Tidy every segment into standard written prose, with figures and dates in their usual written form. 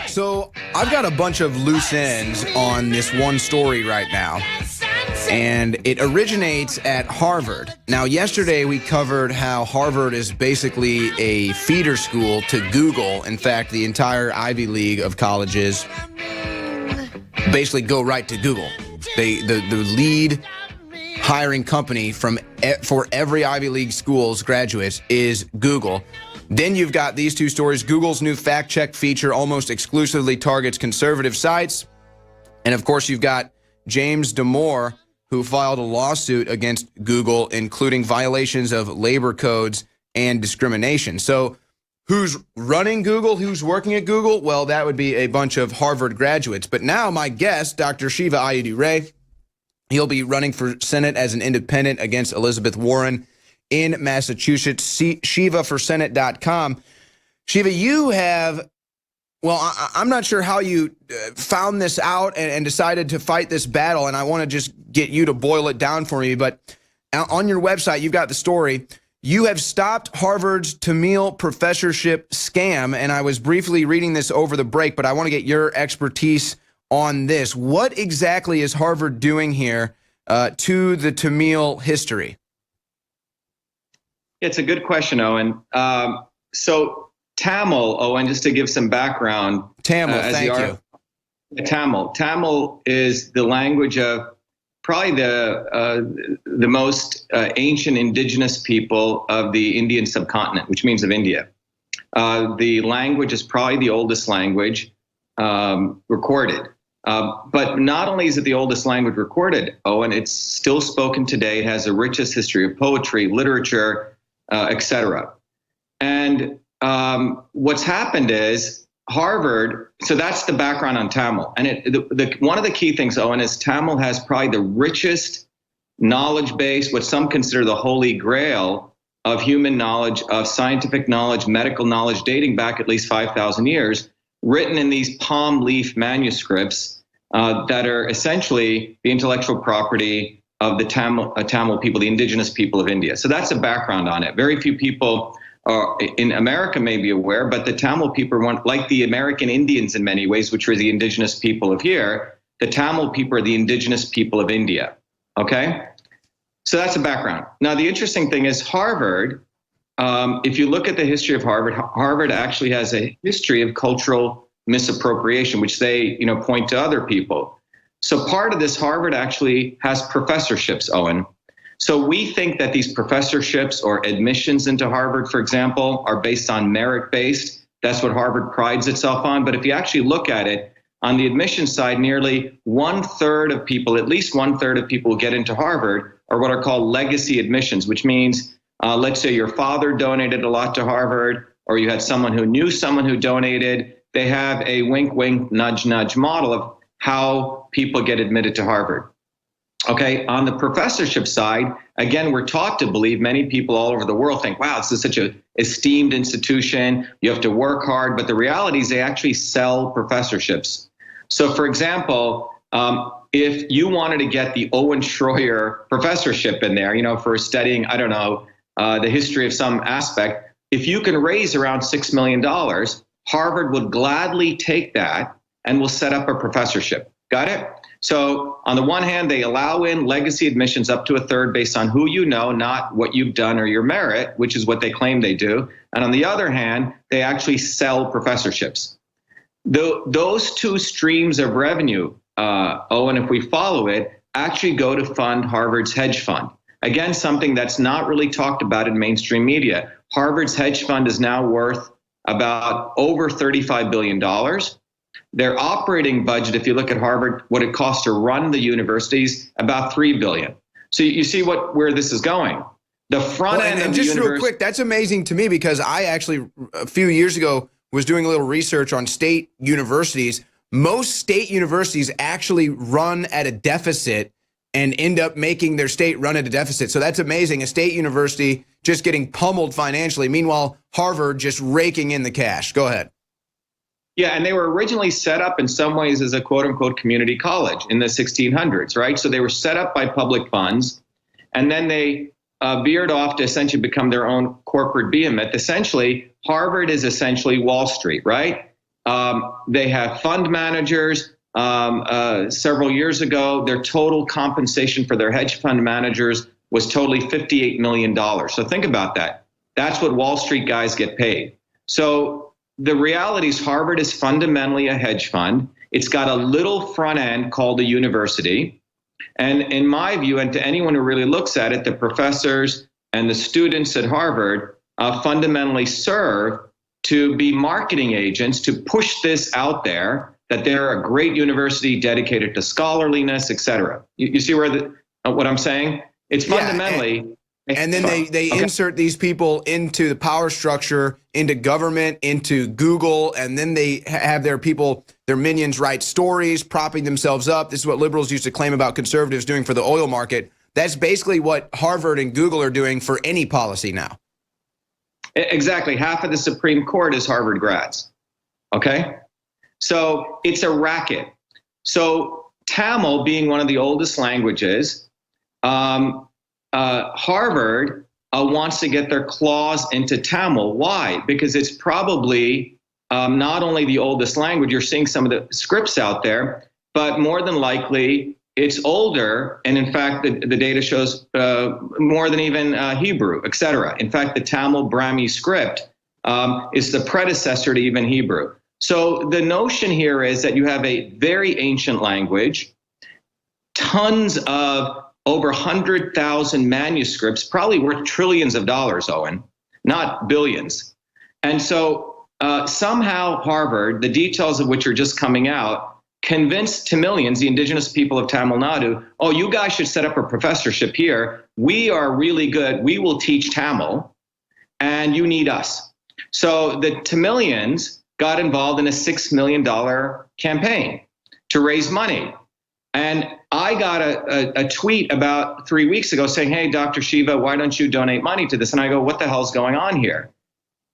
So I've got a bunch of loose ends on this one story right now, and it originates at Harvard. Now, yesterday we covered how Harvard is basically a feeder school to Google. In fact, the entire Ivy League of colleges basically go right to Google. The lead hiring company for every Ivy League school's graduates is Google. Then you've got these two stories. Google's new fact check feature almost exclusively targets conservative sites. And of course, you've got James Damore, who filed a lawsuit against Google, including violations of labor codes and discrimination. So who's running Google? Who's working at Google? Well, that would be a bunch of Harvard graduates. But now my guest, Dr. Shiva Ayyadurai, he'll be running for Senate as an independent against Elizabeth Warren in Massachusetts. ShivaForSenate.com. Shiva, you have, well, I'm not sure how you found this out and decided to fight this battle, and I want to just get you to boil it down for me. But on your website, you've got the story. You have stopped Harvard's Tamil professorship scam, and I was briefly reading this over the break, but I want to get your expertise on this. What exactly is Harvard doing here to the Tamil history? It's a good question, Owen. So Tamil, Owen, just to give some background. Tamil, thank you. Tamil is the language of probably the most ancient indigenous people of the Indian subcontinent, which means of India. The language is probably the oldest language recorded. But not only is it the oldest language recorded, Owen, it's still spoken today. It has the richest history of poetry, literature, etc. And what's happened is Harvard, so that's the background on Tamil. And one of the key things, Owen, is Tamil has probably the richest knowledge base, what some consider the holy grail of human knowledge, of scientific knowledge, medical knowledge, dating back at least 5,000 years, written in these palm leaf manuscripts that are essentially the intellectual property of the Tamil people, the indigenous people of India. So that's a background on it. Very few people in America may be aware, but the Tamil people are like the American Indians in many ways, which are the indigenous people of here. The Tamil people are the indigenous people of India. Okay? So that's a background. Now, the interesting thing is Harvard, if you look at the history of Harvard, Harvard actually has a history of cultural misappropriation, which they, point to other people. So part of this, Harvard actually has professorships, Owen. So we think that these professorships or admissions into Harvard, for example, are based on merit-based. That's what Harvard prides itself on. But if you actually look at it, on the admission side, nearly 1/3 of people, at least 1/3 of people who get into Harvard are what are called legacy admissions, which means, let's say your father donated a lot to Harvard, or you had someone who knew someone who donated. They have a wink, wink, nudge, nudge model of how people get admitted to Harvard. Okay, on the professorship side, again, we're taught to believe, many people all over the world think, wow, this is such an esteemed institution, you have to work hard, but the reality is they actually sell professorships. So for example, if you wanted to get the Owen Schroyer professorship in there, for studying, I don't know, the history of some aspect, if you can raise around $6 million, Harvard would gladly take that and will set up a professorship. Got it? So on the one hand, they allow in legacy admissions up to 1/3 based on who you know, not what you've done or your merit, which is what they claim they do. And on the other hand, they actually sell professorships. Those two streams of revenue, Owen, if we follow it, actually go to fund Harvard's hedge fund. Again, something that's not really talked about in mainstream media. Harvard's hedge fund is now worth about over $35 billion. Their operating budget, if you look at Harvard, what it costs to run the universities, about $3 billion. So you see where this is going. The front end of the just real quick, that's amazing to me because I actually, a few years ago, was doing a little research on state universities. Most state universities actually run at a deficit and end up making their state run at a deficit. So that's amazing. A state university just getting pummeled financially. Meanwhile, Harvard just raking in the cash. Go ahead. Yeah, and they were originally set up in some ways as a quote unquote community college in the 1600s, right? So they were set up by public funds, and then they veered off to essentially become their own corporate behemoth. Essentially, Harvard is essentially Wall Street, right? They have fund managers. Several years ago, their total compensation for their hedge fund managers was totally $58 million. So think about that. That's what Wall Street guys get paid. So the reality is Harvard is fundamentally a hedge fund. It's got a little front end called a university. And in my view, and to anyone who really looks at it, the professors and the students at Harvard fundamentally serve to be marketing agents to push this out there, that they're a great university dedicated to scholarliness, et cetera. You see where what I'm saying? It's fundamentally... And then they insert these people into the power structure, into government, into Google, and then they have their people, their minions, write stories, propping themselves up. This is what liberals used to claim about conservatives doing for the oil market. That's basically what Harvard and Google are doing for any policy now. Exactly. Half of the Supreme Court is Harvard grads. Okay? So it's a racket. So Tamil, being one of the oldest languages, Harvard wants to get their claws into Tamil. Why? Because it's probably not only the oldest language, you're seeing some of the scripts out there, but more than likely it's older. And in fact, the data shows more than even Hebrew, et cetera. In fact, the Tamil Brahmi script is the predecessor to even Hebrew. So the notion here is that you have a very ancient language, tons of over 100,000 manuscripts, probably worth trillions of dollars, Owen, not billions. And so somehow Harvard, the details of which are just coming out, convinced Tamilians, the indigenous people of Tamil Nadu, oh, you guys should set up a professorship here. We are really good. We will teach Tamil, and you need us. So the Tamilians got involved in a $6 million campaign to raise money. And I got a tweet about 3 weeks ago saying, hey, Dr. Shiva, why don't you donate money to this? And I go, what the hell's going on here?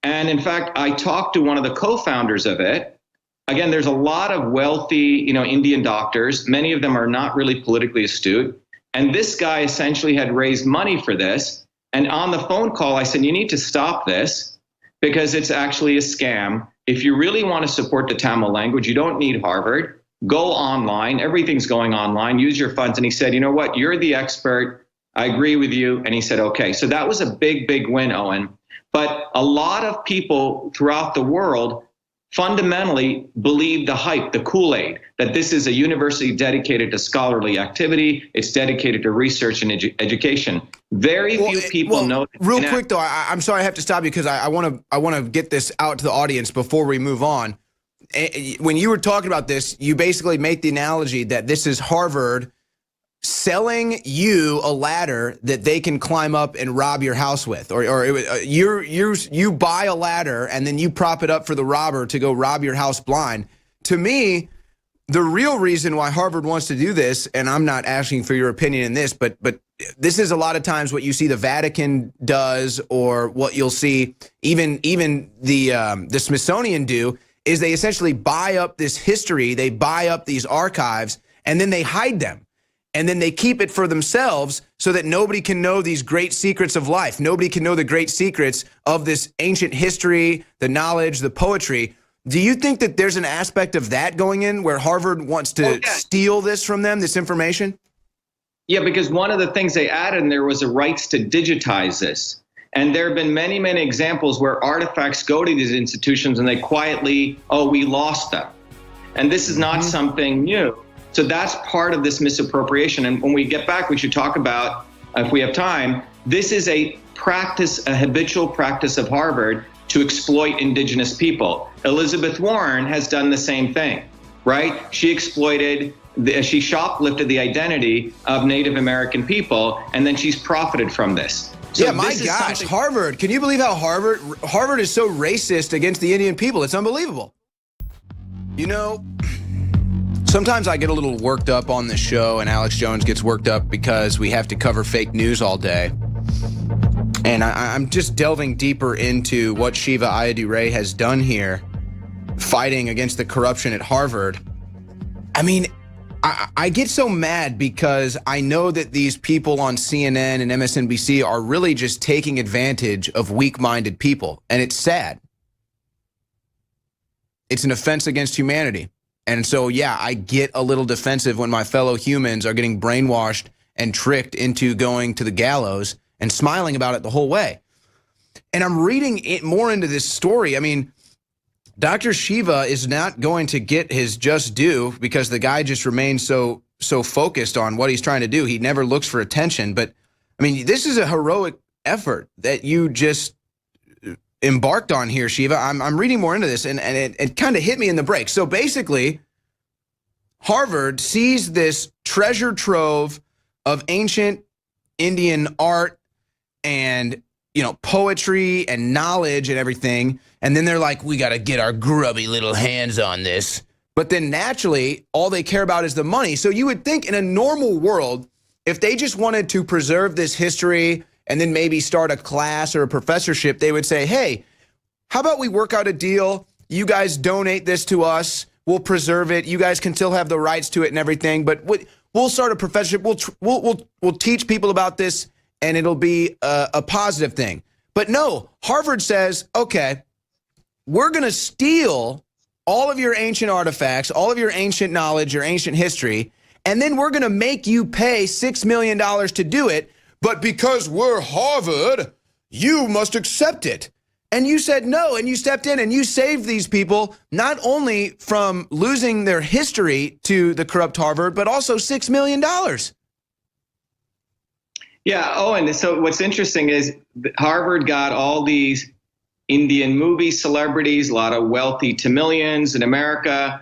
And in fact, I talked to one of the co-founders of it. Again, there's a lot of wealthy, Indian doctors. Many of them are not really politically astute. And this guy essentially had raised money for this. And on the phone call, I said, you need to stop this because it's actually a scam. If you really want to support the Tamil language, you don't need Harvard. Go online. Everything's going online. Use your funds. And he said, you know what? You're the expert. I agree with you. And he said, okay. So that was a big, big win, Owen. But a lot of people throughout the world fundamentally believe the hype, the Kool-Aid, that this is a university dedicated to scholarly activity. It's dedicated to research and education. Very few people know. Real quick, though, I'm sorry I have to stop you because I want to get this out to the audience before we move on. When you were talking about this, you basically make the analogy that this is Harvard selling you a ladder that they can climb up and rob your house with, or you buy a ladder and then you prop it up for the robber to go rob your house blind. To me, the real reason why Harvard wants to do this, and I'm not asking for your opinion in this, but this is a lot of times what you see the Vatican does, or what you'll see even the Smithsonian do, is they essentially buy up this history, they buy up these archives, and then they hide them. And then they keep it for themselves so that nobody can know these great secrets of life. Nobody can know the great secrets of this ancient history, the knowledge, the poetry. Do you think that there's an aspect of that going in where Harvard wants to steal this from them, this information? Yeah, because one of the things they added in there was the rights to digitize this. And there have been many, many examples where artifacts go to these institutions and they quietly, oh, we lost them. And this is not something new. So that's part of this misappropriation. And when we get back, we should talk about, if we have time, this is a practice, a habitual practice of Harvard to exploit indigenous people. Elizabeth Warren has done the same thing, right? She exploited, she shoplifted the identity of Native American people, and then she's profited from this. So yeah, my gosh, Harvard, can you believe how Harvard is so racist against the Indian people? It's unbelievable. You know, sometimes I get a little worked up on this show, and Alex Jones gets worked up because we have to cover fake news all day. And I'm just delving deeper into what Shiva Ayyadurai has done here, fighting against the corruption at Harvard. I mean, I get so mad because I know that these people on CNN and MSNBC are really just taking advantage of weak-minded people, and it's sad. it's an offense against humanity. And so, yeah, I get a little defensive when my fellow humans are getting brainwashed and tricked into going to the gallows and smiling about it the whole way. And I'm reading it more into this story. I mean, Dr. Shiva is not going to get his just due because the guy just remains so focused on what he's trying to do. He never looks for attention. But, I mean, this is a heroic effort that you just embarked on here, Shiva. I'm reading more into this, and it kind of hit me in the break. So basically, Harvard sees this treasure trove of ancient Indian art and, you know, poetry and knowledge and everything. And then they're like, we got to get our grubby little hands on this. But then naturally, all they care about is the money. So you would think in a normal world, if they just wanted to preserve this history and then maybe start a class or a professorship, they would say, hey, how about we work out a deal? You guys donate this to us. We'll preserve it. You guys can still have the rights to it and everything. But we'll start a professorship. We'll teach people about this, and it'll be a positive thing. But no, Harvard says, okay, we're going to steal all of your ancient artifacts, all of your ancient knowledge, your ancient history, and then we're going to make you pay $6 million to do it. But because we're Harvard, you must accept it. And you said no, and you stepped in and you saved these people not only from losing their history to the corrupt Harvard, but also $6 million. Yeah. Oh, and so what's interesting is Harvard got all these Indian movie celebrities, a lot of wealthy Tamilians in America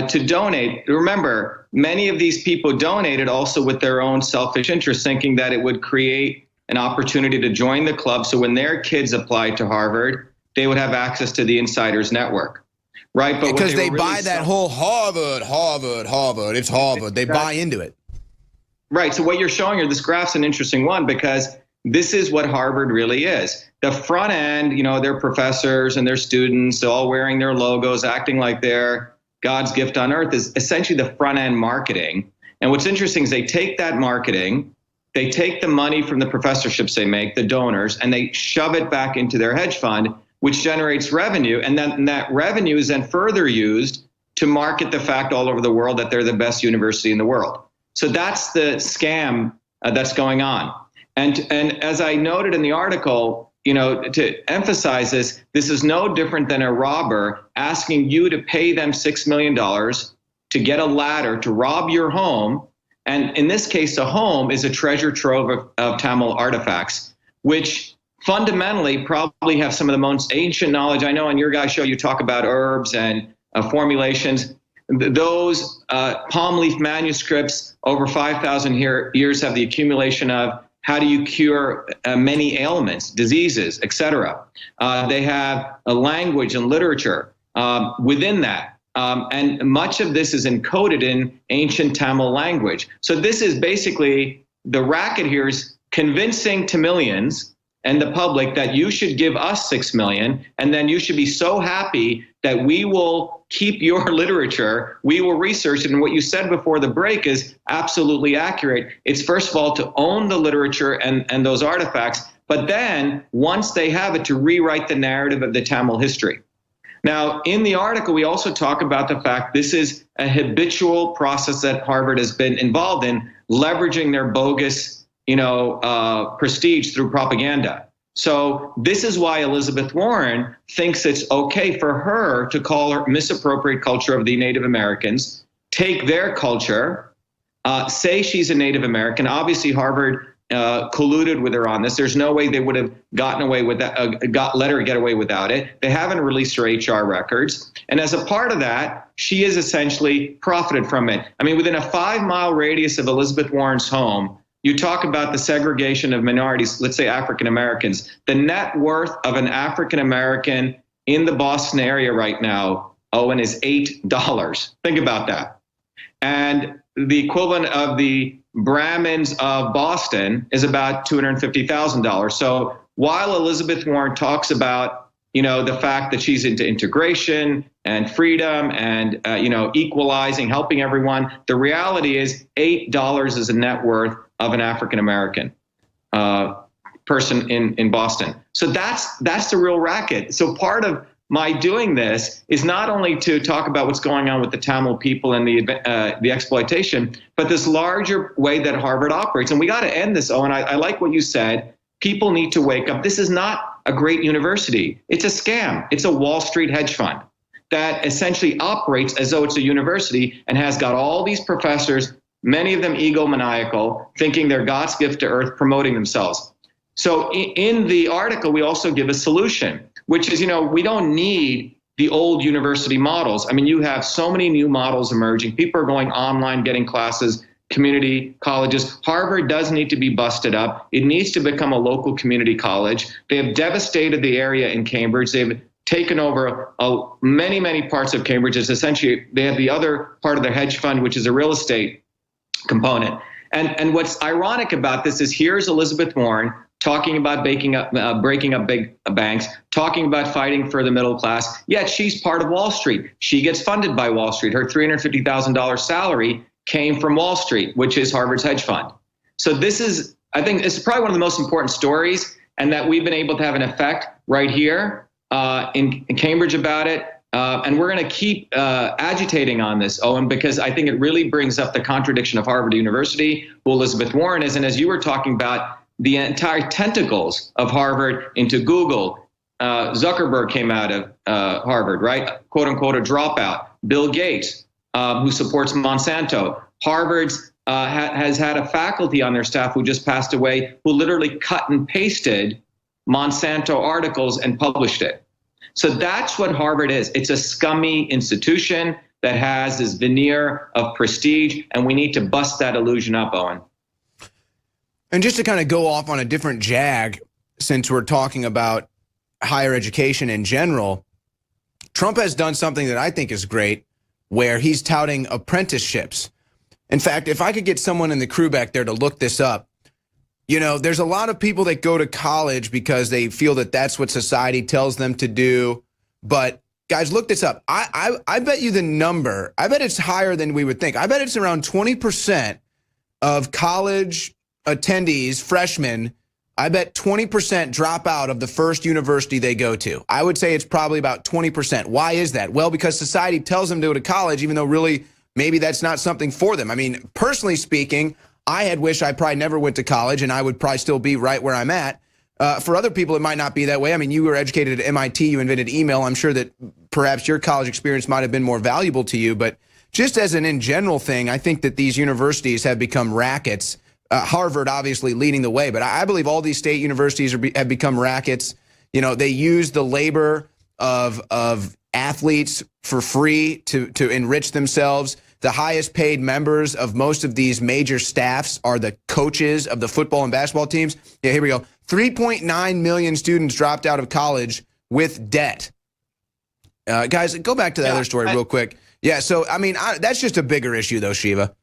to donate. Remember, many of these people donated also with their own selfish interest, thinking that it would create an opportunity to join the club. So when their kids applied to Harvard, they would have access to the insiders network, right? But because they buy that whole Harvard, it's Harvard. They buy into it. Right. So what you're showing here, this graph's an interesting one because this is what Harvard really is. The front end, you know, they're professors and their students all wearing their logos, acting like they're God's gift on earth, is essentially the front end marketing. And what's interesting is they take that marketing, they take the money from the professorships they make, the donors, and they shove it back into their hedge fund, which generates revenue. And then that revenue is then further used to market the fact all over the world that they're the best university in the world. So that's the scam that's going on. And as I noted in the article, you know, to emphasize this, this is no different than a robber asking you to pay them $6 million to get a ladder to rob your home. And in this case, a home is a treasure trove of Tamil artifacts, which fundamentally probably have some of the most ancient knowledge. I know on your guys' show, you talk about herbs and formulations. Those palm leaf manuscripts over 5,000 years have the accumulation of how do you cure many ailments, diseases, etc. They have a language and literature within that. And much of this is encoded in ancient Tamil language. So this is basically, the racket here is convincing Tamilians and the public that you should give us $6 million, and then you should be so happy that we will keep your literature, we will research it. And what you said before the break is absolutely accurate. It's first of all to own the literature and those artifacts, but then once they have it, to rewrite the narrative of the Tamil history. Now, in the article, we also talk about the fact this is a habitual process that Harvard has been involved in, leveraging their bogus, prestige through propaganda. So this is why Elizabeth Warren thinks it's okay for her to call her misappropriate culture of the Native Americans, take their culture, say she's a Native American. Obviously, Harvard colluded with her on this. There's no way they would have gotten away with that, let her get away without it. They haven't released her HR records. And as a part of that, she has essentially profited from it. I mean, within a 5-mile radius of Elizabeth Warren's home, you talk about the segregation of minorities, let's say African Americans. The net worth of an African American in the Boston area right now, Owen, is $8. Think about that. And the equivalent of the Brahmins of Boston is about $250,000. So while Elizabeth Warren talks about, the fact that she's into integration and freedom and, equalizing, helping everyone, the reality is $8 is a net worth of an African American person in Boston. So that's the real racket. So part of my doing this is not only to talk about what's going on with the Tamil people and the exploitation, but this larger way that Harvard operates. And we got to end this, Owen. I like what you said. People need to wake up. This is not a great university. It's a scam. It's a Wall Street hedge fund that essentially operates as though it's a university and has got all these professors, many of them egomaniacal, thinking they're God's gift to earth, promoting themselves. So in the article, we also give a solution, which is, we don't need the old university models. I mean, you have so many new models emerging. People are going online, getting classes, community colleges. Harvard does need to be busted up. It needs to become a local community college. They have devastated the area in Cambridge. They've taken over many, many parts of Cambridge. It's essentially, they have the other part of their hedge fund, which is a real estate component. And what's ironic about this is here's Elizabeth Warren talking about breaking up big banks, talking about fighting for the middle class, yet she's part of Wall Street. She gets funded by Wall Street. Her $350,000 salary came from Wall Street, which is Harvard's hedge fund. So this is, I think, this is probably one of the most important stories, and that we've been able to have an effect right here in Cambridge about it. And we're going to keep agitating on this, Owen, because I think it really brings up the contradiction of Harvard University, who Elizabeth Warren is, and as you were talking about, the entire tentacles of Harvard into Google. Zuckerberg came out of Harvard, right? Quote unquote, a dropout. Bill Gates, who supports Monsanto. Harvard's has had a faculty on their staff who just passed away, who literally cut and pasted Monsanto articles and published it. So that's what Harvard is. It's a scummy institution that has this veneer of prestige, and we need to bust that illusion up, Owen. And just to kind of go off on a different jag, since we're talking about higher education in general, Trump has done something that I think is great, where he's touting apprenticeships. In fact, if I could get someone in the crew back there to look this up, there's a lot of people that go to college because they feel that that's what society tells them to do. But guys, look this up. I bet you the number, I bet it's higher than we would think. I bet it's around 20% of college attendees, freshmen, I bet 20% drop out of the first university they go to. I would say it's probably about 20%. Why is that? Well, because society tells them to go to college, even though really maybe that's not something for them. I mean, personally speaking, I had wished I probably never went to college, and I would probably still be right where I'm at. For other people, it might not be that way. I mean, you were educated at MIT, you invented email. I'm sure that perhaps your college experience might have been more valuable to you. But just as an in general thing, I think that these universities have become rackets. Harvard obviously leading the way, but I believe all these state universities have become rackets. They use the labor of athletes for free to enrich themselves. The highest paid members of most of these major staffs are the coaches of the football and basketball teams. Yeah, here we go. 3.9 million students dropped out of college with debt. Guys, go back to the other story real quick. Yeah, so, I mean, that's just a bigger issue, though, Shiva.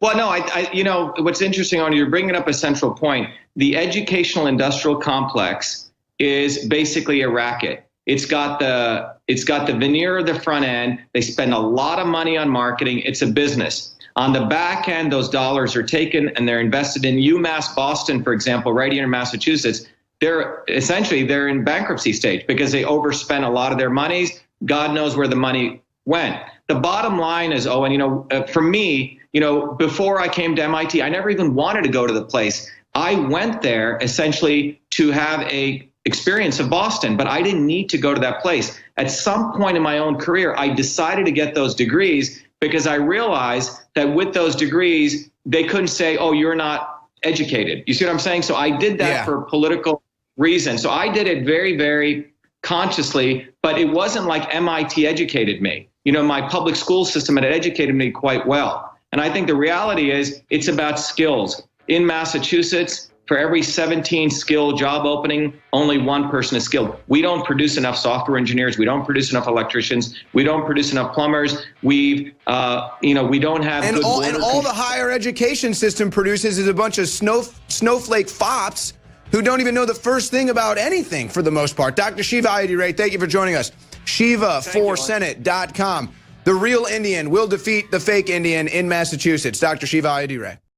Well, no, what's interesting, you're bringing up a central point. The educational industrial complex is basically a racket. It's got the veneer of the front end. They spend a lot of money on marketing. It's a business. On the back end, those dollars are taken and they're invested in UMass Boston, for example, right here in Massachusetts. They're in bankruptcy stage because they overspent a lot of their monies. God knows where the money went. The bottom line is, Owen, for me, before I came to MIT, I never even wanted to go to the place. I went there essentially to have a experience of Boston, but I didn't need to go to that place. At some point in my own career, I decided to get those degrees because I realized that with those degrees, they couldn't say, oh, you're not educated. You see what I'm saying? So I did that for political reasons. So I did it very, very consciously, but it wasn't like MIT educated me. My public school system had educated me quite well. And I think the reality is it's about skills. In Massachusetts, for every 17 skilled job opening, only one person is skilled. We don't produce enough software engineers. We don't produce enough electricians. We don't produce enough plumbers. We don't have. And all the higher education system produces is a bunch of snowflake fops who don't even know the first thing about anything for the most part. Dr. Shiva Ayyadurai, thank you for joining us. Shiva4Senate.com. The real Indian will defeat the fake Indian in Massachusetts. Dr. Shiva Ayyadurai.